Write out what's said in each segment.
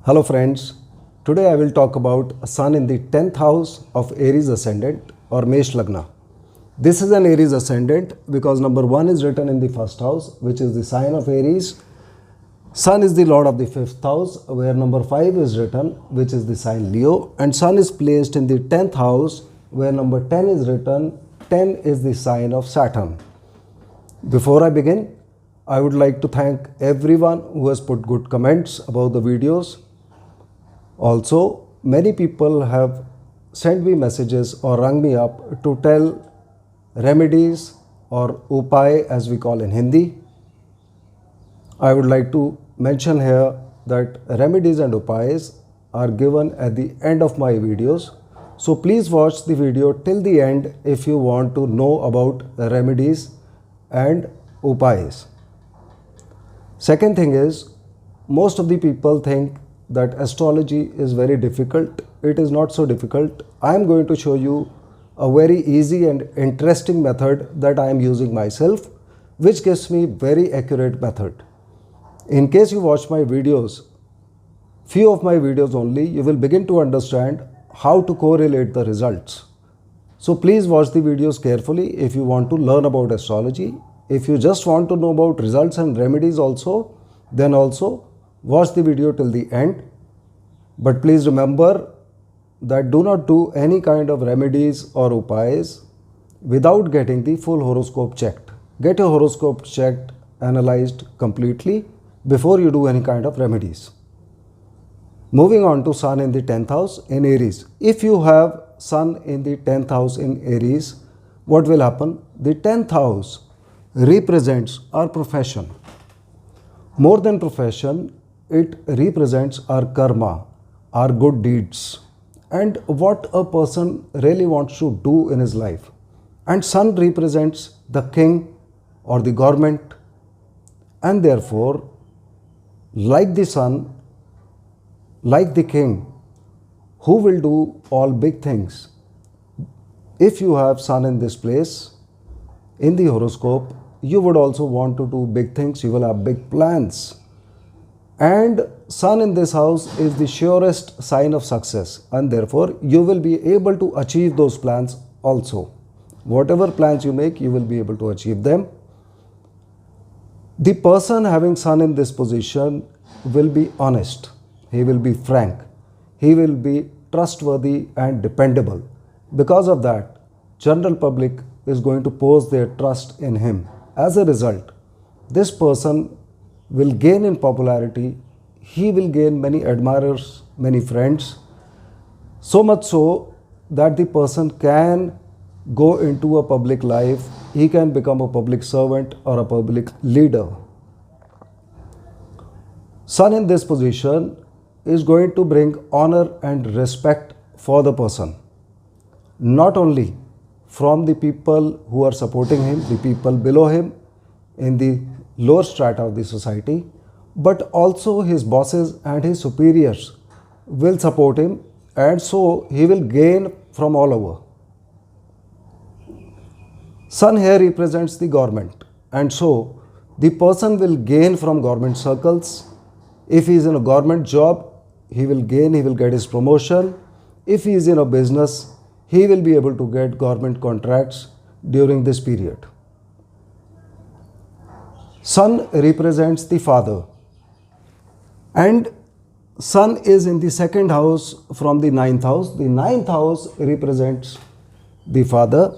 Hello friends, today I will talk about Sun in the 10th house of Aries ascendant or Mesh Lagna. This is an Aries ascendant because number 1 is written in the first house, which is the sign of Aries. Sun is the lord of the 5th house, where number 5 is written, which is the sign Leo, and Sun is placed in the 10th house, where number 10 is written. 10 is the sign of Saturn. Before I begin, I would like to thank everyone who has put good comments about the videos. Also, many people have sent me messages or rung me up to tell remedies or upay as we call in Hindi. I would like to mention here that remedies and upays are given at the end of my videos. So please watch the video till the end if you want to know about remedies and upays. Second thing is, most of the people think that astrology is very difficult. It is not so difficult. I am going to show you a very easy and interesting method that I am using myself, which gives me very accurate method. In case you watch my videos, few of my videos only, you will begin to understand how to correlate the results. So please watch the videos carefully if you want to learn about astrology. If you just want to know about results and remedies also, then also watch the video till the end. But please remember that do not do any kind of remedies or upays without getting the full horoscope checked. Get your horoscope checked, analyzed completely before you do any kind of remedies. Moving on to Sun in the 10th house in Aries. If you have Sun in the 10th house in Aries, what will happen? The 10th house represents our profession. More than profession, it represents our karma, our good deeds, and what a person really wants to do in his life. And Sun represents the king or the government, and therefore, like the Sun, like the king, who will do all big things. If you have Sun in this place, in the horoscope, you would also want to do big things, you will have big plans. And Sun in this house is the surest sign of success, and therefore you will be able to achieve those plans also. Whatever plans you make, you will be able to achieve them. The person having Sun in this position will be honest, he will be frank, he will be trustworthy and dependable. Because of that, general public is going to pose their trust in him. As a result, this person will gain in popularity, he will gain many admirers, many friends, so much so that the person can go into a public life, he can become a public servant or a public leader. Sun in this position is going to bring honor and respect for the person, not only from the people who are supporting him, the people below him in the lower strata of the society, but also his bosses and his superiors will support him, and so he will gain from all over. Sun here represents the government, and so the person will gain from government circles. If he is in a government job, he will gain, he will get his promotion. If he is in a business, he will be able to get government contracts during this period. Sun represents the father, and Sun is in the 2nd house from the 9th house. The 9th house represents the father.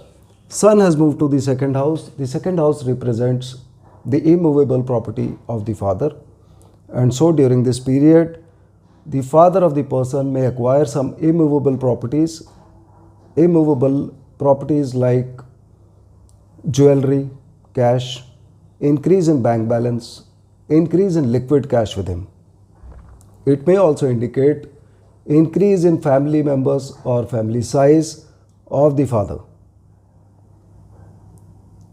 Sun has moved to the 2nd house. The 2nd house represents the immovable property of the father, and so during this period, the father of the person may acquire some immovable properties like jewelry, cash, increase in bank balance, increase in liquid cash with him. It may also indicate increase in family members or family size of the father.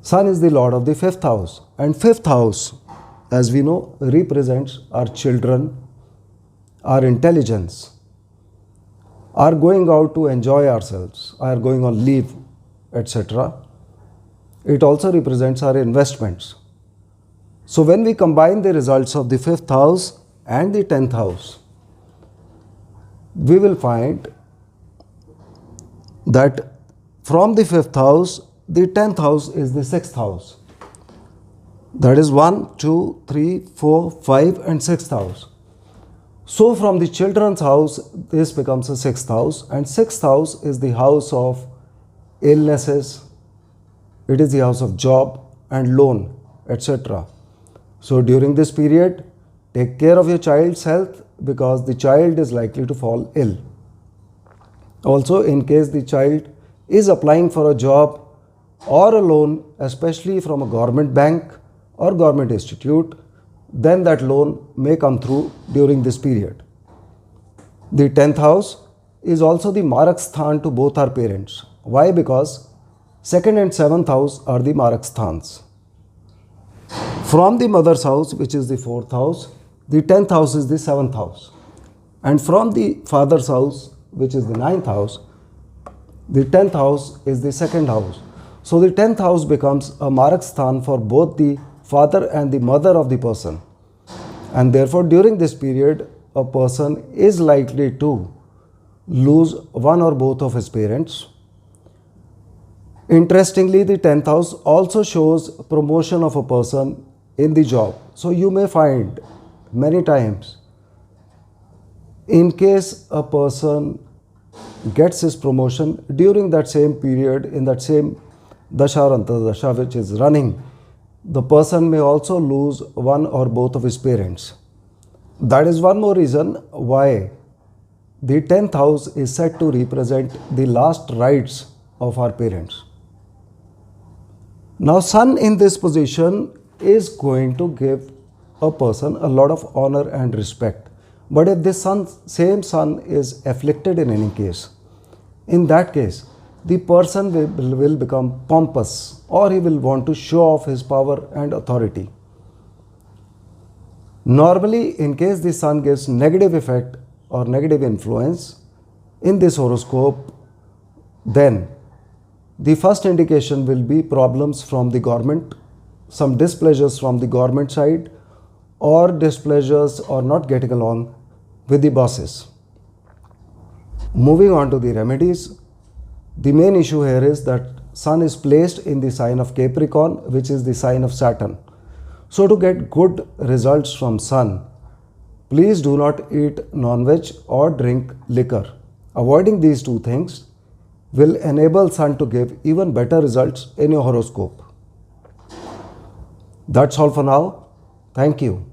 Sun is the lord of the 5th house, and 5th house, as we know, represents our children, our intelligence, our going out to enjoy ourselves, our going on leave, etc. It also represents our investments. So when we combine the results of the 5th house and the 10th house, we will find that from the 5th house, the 10th house is the 6th house. That is 1, 2, 3, 4, 5 and 6th house. So from the children's house, this becomes a 6th house, and 6th house is the house of illnesses, it is the house of job and loan, etc. So during this period, take care of your child's health because the child is likely to fall ill. Also, in case the child is applying for a job or a loan, especially from a government bank or government institute, then that loan may come through during this period. The 10th house is also the Marak Sthan to both our parents. Why? Because 2nd and 7th house are the Marak Sthans. From the mother's house, which is the 4th house, the 10th house is the 7th house. And from the father's house, which is the 9th house, the 10th house is the 2nd house. So the 10th house becomes a Marak Sthan for both the father and the mother of the person. And therefore, during this period, a person is likely to lose one or both of his parents. Interestingly, the 10th house also shows promotion of a person in the job. So you may find many times, in case a person gets his promotion during that same period, in that same dasha or antardasha which is running, the person may also lose one or both of his parents. That is one more reason why the 10th house is said to represent the last rites of our parents. Now, Sun in this position is going to give a person a lot of honor and respect. But if this same Sun is afflicted in any case, in that case, the person will become pompous, or he will want to show off his power and authority. Normally, in case the Sun gives negative effect or negative influence in this horoscope, then the first indication will be problems from the government, some displeasures from the government side, or displeasures or not getting along with the bosses. Moving on to the remedies, the main issue here is that Sun is placed in the sign of Capricorn, which is the sign of Saturn. So to get good results from Sun, please do not eat non-veg or drink liquor. Avoiding these two things will enable Sun to give even better results in your horoscope. That's all for now. Thank you.